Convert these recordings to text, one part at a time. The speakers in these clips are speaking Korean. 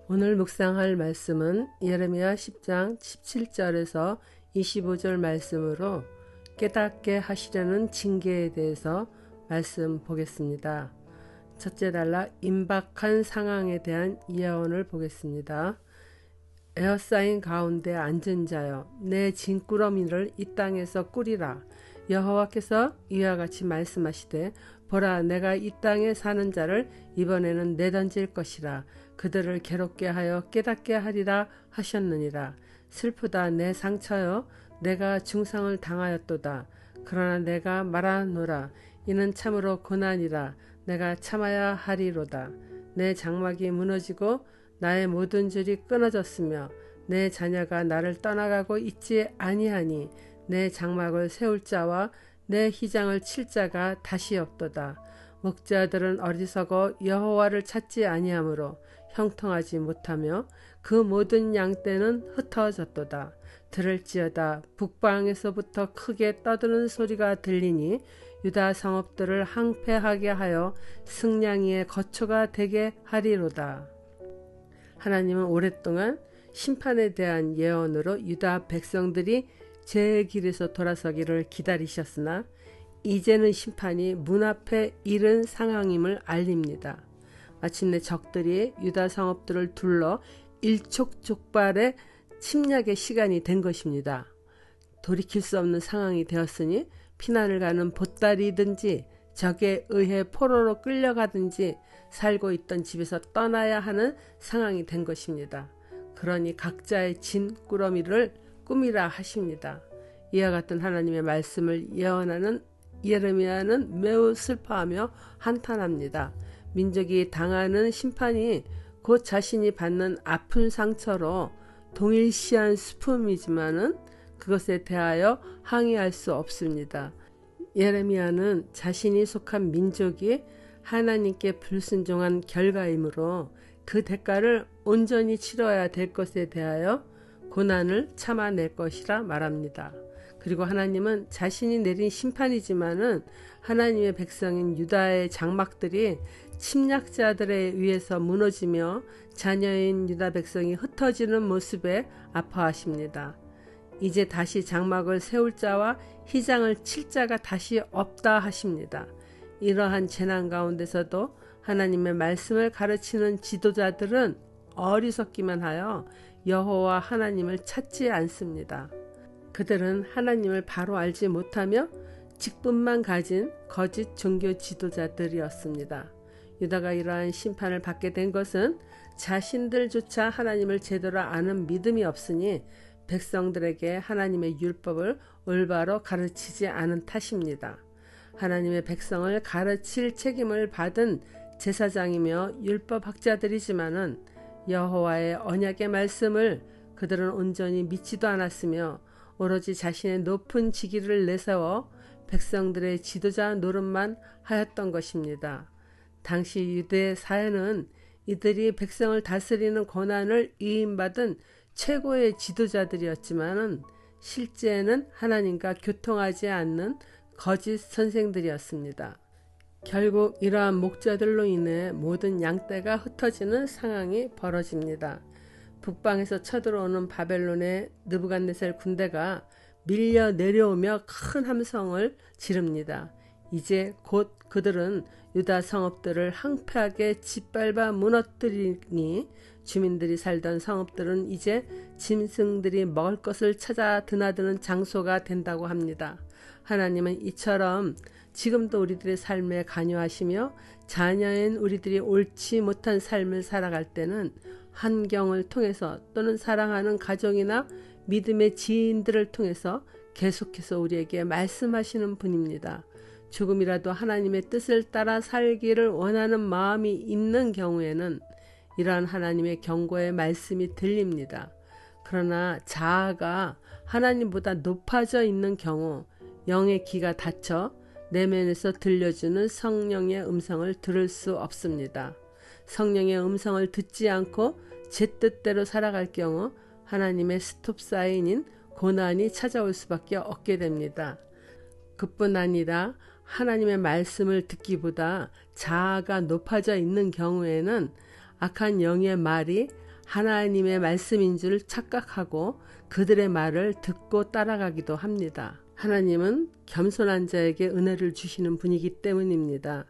오늘 묵상할 말씀은 예레미야 10장 17절에서 25절 말씀으로 깨닫게 하시려는 징계에 대해서 말씀 보겠습니다. 첫째 달라 임박한 상황에 대한 예언을 보겠습니다. 에어싸인 가운데 앉은 자여, 내 진꾸러미를 이 땅에서 꾸리라. 여호와께서 이와 같이 말씀하시되, 보라, 내가 이 땅에 사는 자를 이번에는 내던질 것이라. 그들을 괴롭게 하여 깨닫게 하리라 하셨느니라. 슬프다 내 상처여, 내가 중상을 당하였도다. 그러나 내가 말하노라. 이는 참으로 고난이라. 내가 참아야 하리로다. 내 장막이 무너지고 나의 모든 줄이 끊어졌으며 내 자녀가 나를 떠나가고 있지 아니하니 내 장막을 세울 자와 내 휘장을 칠 자가 다시 없도다. 목자들은 어리석어 여호와를 찾지 아니하므로 형통하지 못하며 그 모든 양떼는 흩어졌도다. 들을지어다 북방에서부터 크게 떠드는 소리가 들리니 유다 성읍들을 항폐하게 하여 승냥이의 거처가 되게 하리로다. 하나님은 오랫동안 심판에 대한 예언으로 유다 백성들이 죄의 길에서 돌아서기를 기다리셨으나 이제는 심판이 문 앞에 이른 상황임을 알립니다. 마침내 적들이 유다 성읍들을 둘러 일촉즉발의 침략의 시간이 된 것입니다. 돌이킬 수 없는 상황이 되었으니 피난을 가는 보따리든지 적에 의해 포로로 끌려가든지 살고 있던 집에서 떠나야 하는 상황이 된 것입니다. 그러니 각자의 진꾸러미를 꾸미라 하십니다. 이와 같은 하나님의 말씀을 예언하는 예레미야는 매우 슬퍼하며 한탄합니다. 민족이 당하는 심판이 곧 자신이 받는 아픈 상처로 동일시한 슬픔이지만은 그것에 대하여 항의할 수 없습니다. 예레미야는 자신이 속한 민족이 하나님께 불순종한 결과이므로 그 대가를 온전히 치러야 될 것에 대하여 고난을 참아낼 것이라 말합니다. 그리고 하나님은 자신이 내린 심판이지만은 하나님의 백성인 유다의 장막들이 침략자들에 의해서 무너지며 자녀인 유다 백성이 흩어지는 모습에 아파하십니다. 이제 다시 장막을 세울 자와 휘장을 칠 자가 다시 없다 하십니다. 이러한 재난 가운데서도 하나님의 말씀을 가르치는 지도자들은 어리석기만 하여 여호와 하나님을 찾지 않습니다. 그들은 하나님을 바로 알지 못하며 직분만 가진 거짓 종교 지도자들이었습니다. 유다가 이러한 심판을 받게 된 것은 자신들조차 하나님을 제대로 아는 믿음이 없으니 백성들에게 하나님의 율법을 올바로 가르치지 않은 탓입니다. 하나님의 백성을 가르칠 책임을 받은 제사장이며 율법학자들이지만은 여호와의 언약의 말씀을 그들은 온전히 믿지도 않았으며 오로지 자신의 높은 직위를 내세워 백성들의 지도자 노릇만 하였던 것입니다. 당시 유대 사회는 이들이 백성을 다스리는 권한을 위임받은 최고의 지도자들이었지만은 실제는 하나님과 교통하지 않는 거짓 선생들이었습니다. 결국 이러한 목자들로 인해 모든 양떼가 흩어지는 상황이 벌어집니다. 북방에서 쳐들어오는 바벨론의 느부갓네살 군대가 밀려 내려오며 큰 함성을 지릅니다. 이제 곧 그들은 유다 성읍들을 항폐하게 짓밟아 무너뜨리니 주민들이 살던 성읍들은 이제 짐승들이 먹을 것을 찾아 드나드는 장소가 된다고 합니다. 하나님은 이처럼 지금도 우리들의 삶에 관여하시며 자녀인 우리들이 옳지 못한 삶을 살아갈 때는 환경을 통해서 또는 사랑하는 가족이나 믿음의 지인들을 통해서 계속해서 우리에게 말씀하시는 분입니다. 조금이라도 하나님의 뜻을 따라 살기를 원하는 마음이 있는 경우에는 이러한 하나님의 경고의 말씀이 들립니다. 그러나 자아가 하나님보다 높아져 있는 경우 영의 귀가 닫혀 내면에서 들려주는 성령의 음성을 들을 수 없습니다. 성령의 음성을 듣지 않고 제 뜻대로 살아갈 경우 하나님의 스톱 사인인 고난이 찾아올 수밖에 없게 됩니다. 그뿐 아니라 하나님의 말씀을 듣기보다 자아가 높아져 있는 경우에는 악한 영의 말이 하나님의 말씀인 줄 착각하고 그들의 말을 듣고 따라가기도 합니다. 하나님은 겸손한 자에게 은혜를 주시는 분이기 때문입니다.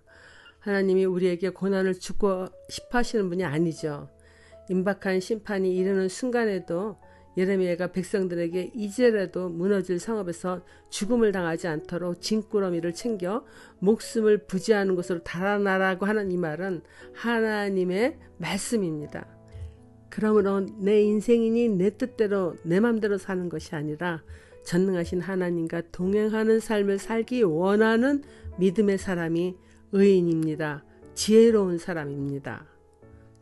하나님이 우리에게 고난을 주고 싶어 하시는 분이 아니죠. 임박한 심판이 이르는 순간에도 예레미야가 백성들에게 이제라도 무너질 성읍에서 죽음을 당하지 않도록 진꾸러미를 챙겨 목숨을 부지하는 곳으로 달아나라고 하는 이 말은 하나님의 말씀입니다. 그러므로 내 인생이니 내 뜻대로 내 맘대로 사는 것이 아니라 전능하신 하나님과 동행하는 삶을 살기 원하는 믿음의 사람이 의인입니다. 지혜로운 사람입니다.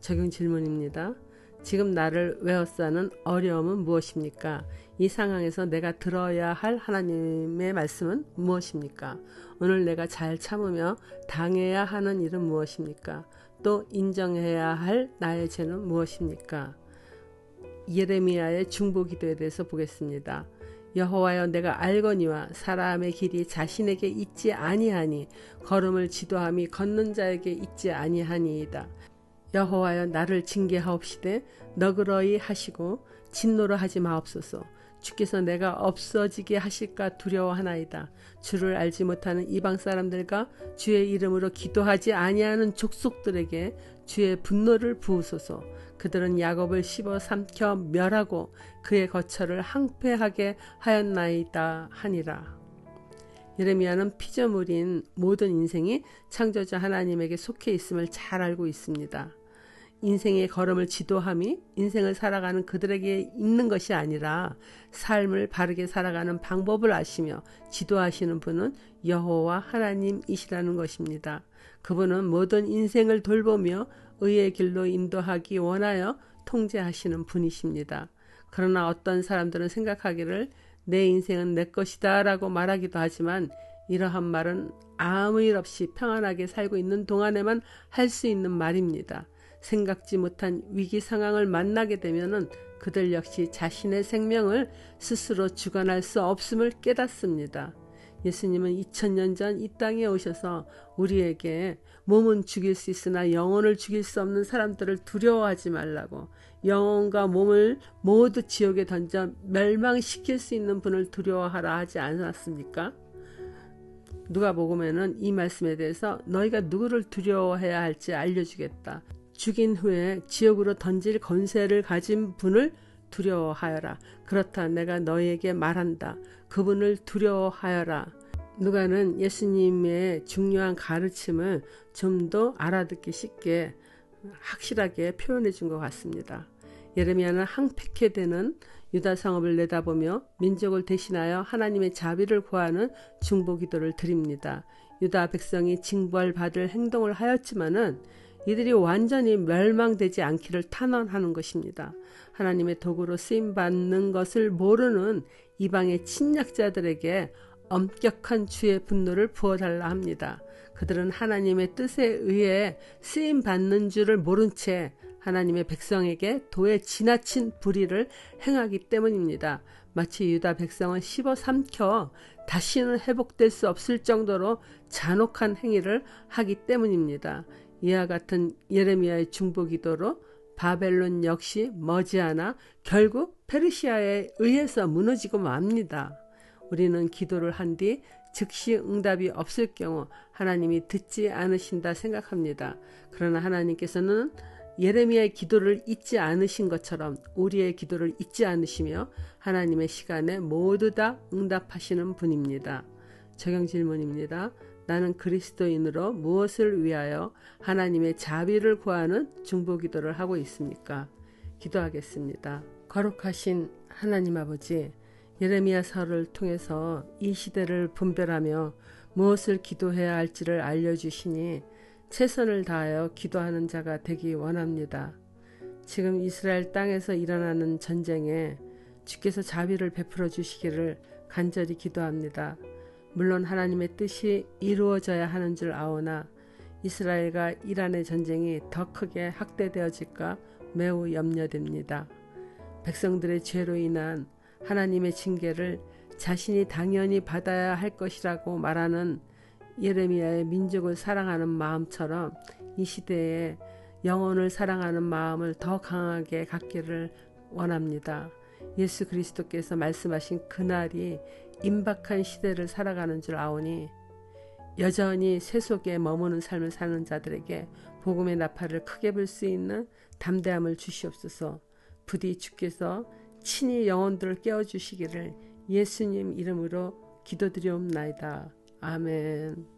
적용 질문입니다. 지금 나를 외워싸는 어려움은 무엇입니까? 이 상황에서 내가 들어야 할 하나님의 말씀은 무엇입니까? 오늘 내가 잘 참으며 당해야 하는 일은 무엇입니까? 또 인정해야 할 나의 죄는 무엇입니까? 예레미야의 중보기도에 대해서 보겠습니다. 여호와여, 내가 알거니와 사람의 길이 자신에게 있지 아니하니 걸음을 지도함이 걷는 자에게 있지 아니하니이다. 여호와여, 나를 징계하옵시되 너그러이 하시고 진노를 하지 마옵소서. 주께서 내가 없어지게 하실까 두려워하나이다. 주를 알지 못하는 이방 사람들과 주의 이름으로 기도하지 아니하는 족속들에게 주의 분노를 부으소서. 그들은 야곱을 씹어 삼켜 멸하고 그의 거처를 항폐하게 하였나이다 하니라. 예레미야는 피조물인 모든 인생이 창조자 하나님에게 속해 있음을 잘 알고 있습니다. 인생의 걸음을 지도함이 인생을 살아가는 그들에게 있는 것이 아니라 삶을 바르게 살아가는 방법을 아시며 지도하시는 분은 여호와 하나님이시라는 것입니다. 그분은 모든 인생을 돌보며 의의 길로 인도하기 원하여 통제하시는 분이십니다. 그러나 어떤 사람들은 생각하기를 내 인생은 내 것이다 라고 말하기도 하지만 이러한 말은 아무 일 없이 평안하게 살고 있는 동안에만 할 수 있는 말입니다. 생각지 못한 위기 상황을 만나게 되면은 그들 역시 자신의 생명을 스스로 주관할 수 없음을 깨닫습니다. 예수님은 2000년 전 이 땅에 오셔서 우리에게 몸은 죽일 수 있으나 영혼을 죽일 수 없는 사람들을 두려워하지 말라고, 영혼과 몸을 모두 지옥에 던져 멸망시킬 수 있는 분을 두려워하라 하지 않았습니까? 누가복음에는 이 말씀에 대해서 너희가 누구를 두려워해야 할지 알려주겠다. 죽인 후에 지옥으로 던질 권세를 가진 분을 두려워하여라. 그렇다 내가 너희에게 말한다. 그분을 두려워하여라. 누가는 예수님의 중요한 가르침을 좀 더 알아듣기 쉽게 확실하게 표현해 준 것 같습니다. 예레미야는 항폐케 되는 유다 성읍을 내다보며 민족을 대신하여 하나님의 자비를 구하는 중보기도를 드립니다. 유다 백성이 징벌받을 행동을 하였지만은 이들이 완전히 멸망되지 않기를 탄원하는 것입니다. 하나님의 도구로 쓰임받는 것을 모르는 이방의 침략자들에게 엄격한 주의 분노를 부어달라 합니다. 그들은 하나님의 뜻에 의해 쓰임받는 줄을 모른 채 하나님의 백성에게 도에 지나친 불의를 행하기 때문입니다. 마치 유다 백성은 씹어 삼켜 다시는 회복될 수 없을 정도로 잔혹한 행위를 하기 때문입니다. 이와 같은 예레미야의 중보기도로 바벨론 역시 머지않아 결국 페르시아에 의해서 무너지고 맙니다. 우리는 기도를 한 뒤 즉시 응답이 없을 경우 하나님이 듣지 않으신다 생각합니다. 그러나 하나님께서는 예레미야의 기도를 잊지 않으신 것처럼 우리의 기도를 잊지 않으시며 하나님의 시간에 모두 다 응답하시는 분입니다. 적용 질문입니다. 나는 그리스도인으로 무엇을 위하여 하나님의 자비를 구하는 중보기도를 하고 있습니까? 기도하겠습니다. 거룩하신 하나님 아버지, 예레미야서를 통해서 이 시대를 분별하며 무엇을 기도해야 할지를 알려주시니 최선을 다하여 기도하는 자가 되기 원합니다. 지금 이스라엘 땅에서 일어나는 전쟁에 주께서 자비를 베풀어 주시기를 간절히 기도합니다. 물론 하나님의 뜻이 이루어져야 하는 줄 아오나 이스라엘과 이란의 전쟁이 더 크게 확대되어질까 매우 염려됩니다. 백성들의 죄로 인한 하나님의 징계를 자신이 당연히 받아야 할 것이라고 말하는 예레미야의 민족을 사랑하는 마음처럼 이 시대에 영혼을 사랑하는 마음을 더 강하게 갖기를 원합니다. 예수 그리스도께서 말씀하신 그날이 임박한 시대를 살아가는 줄 아오니 여전히 세속에 머무는 삶을 사는 자들에게 복음의 나팔을 크게 불 수 있는 담대함을 주시옵소서. 부디 주께서 친히 영혼들을 깨워주시기를 예수님 이름으로 기도드리옵나이다. 아멘.